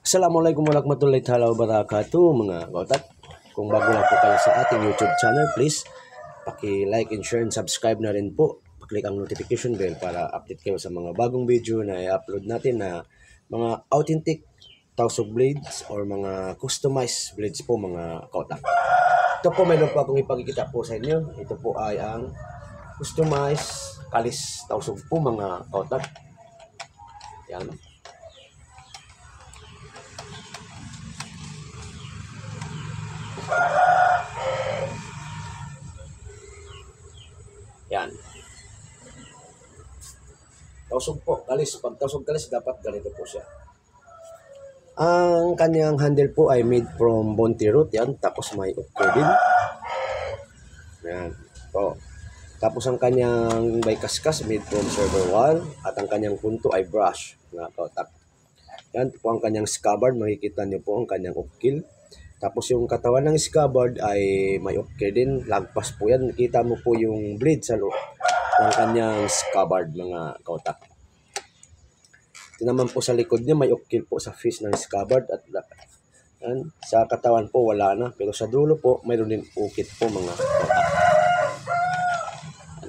Assalamualaikum warahmatullahi wabarakatuh mga kautat. Kung bago lang po kayo sa ating YouTube channel, please paki-like and share and subscribe na rin po. Paklik ang notification bell para update kayo sa mga bagong video na i-upload natin na mga authentic tausog blades or mga customized blades po mga kautat. Ito po mayroon po akong ipakikita po sa inyo. Ito po ay ang customized kalis tausog po mga kautat. Yan. Yan. Tausog po, kalis. Pag tausog kalis, dapat ganito po siya. Ang kanyang handle po ay made from bounty root. Yan. Tapos may uko din. Yan. Po. Tapos ang kanyang by kaskas made from server wall. At ang kanyang punto ay brush. Yan po ang kanyang scabbard. Makikita niyo po ang kanyang ukil. Tapos yung katawan ng scabbard ay may okay din. Lagpas po yan. Kita mo po yung blade sa loob ng kanyang scabbard mga kautak. Ito naman po sa likod niya may okay po sa face ng scabbard. At yan, sa katawan po wala na. Pero sa dulo po mayroon din ukit po mga kautak.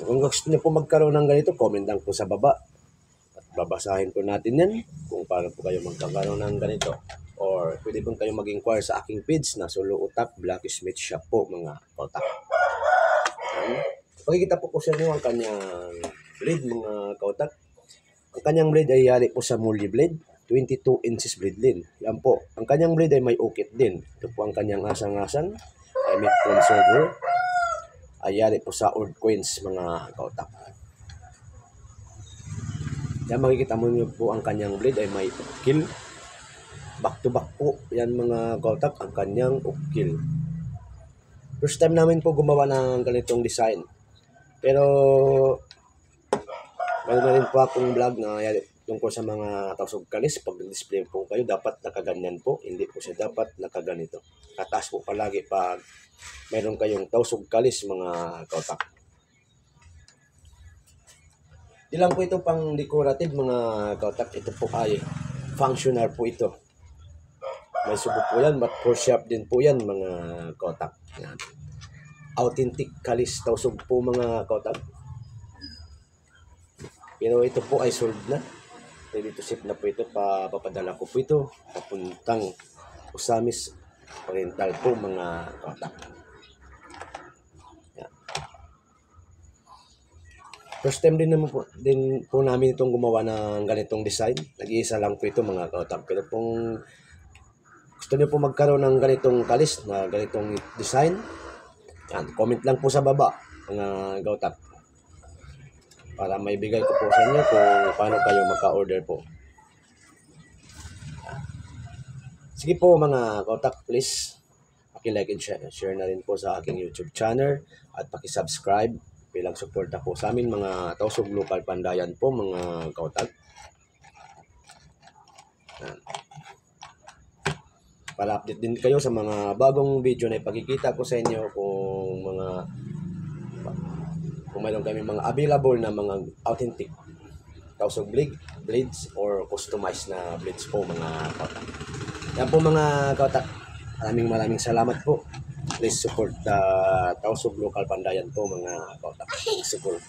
Kung gusto niyo po magkaroon ng ganito, comment lang po sa baba. At babasahin po natin yan kung paano po kayo magkakaroon ng ganito. Or pwede pong kayo mag-inquire sa aking page na Solo Utak Blacksmith Shop po mga kautak. Pakikita po sa inyo ang kanyang blade mga kautak. Ang kanyang blade ay yari po sa molly blade. 22 inches blade din. Yan po. Ang kanyang blade ay may ukit din. Ito po ang kanyang asang-asang. Ay made from silver. Ay yari po sa old coins mga kautak. Yan makikita mo nyo po ang kanyang blade ay may ukil. Back to back po yan mga kautak ang kanyang ukil. First time namin po gumawa ng ganitong design. Pero mayroon na rin po akong vlog na tungkol sa mga tausog kalis. Pag display po kayo dapat nakaganyan po. Hindi po siya dapat nakaganito. Tataas po palagi pag mayroon kayong tausog kalis mga kautak. Di lang po ito pang decorative mga kautak. Ito po ay functional po ito. May subo po yan, but for shop din po yan mga kautak. Yan. Authentic kalis tausog po mga kautak. Pero ito po ay sold na. Ready to ship na po ito. Papadala ko po ito. Papuntang Usamis Oriental po mga kautak. Yan. First time din po namin itong gumawa ng ganitong design. Nag-iisa lang po ito mga kautak. Pero kung gusto niyo po magkaroon ng ganitong kalis na ganitong design, yan, comment lang po sa baba mga kautak para may bigay ko po sa inyo kung paano kayo maka-order po. Sige po mga kautak, please paki-like and share na rin po sa aking YouTube channel at paki-subscribe bilang suporta po sa amin mga tausog local pandayan po mga kautak. Yan. Para update din kayo sa mga bagong video na ipakikita ko sa inyo kung mayroon kami mga available na mga authentic tausog blades or customized na blades po mga kautak. Yan po mga kautak. Maraming salamat po. Please support the tausog local pandayan po mga kautak. Support.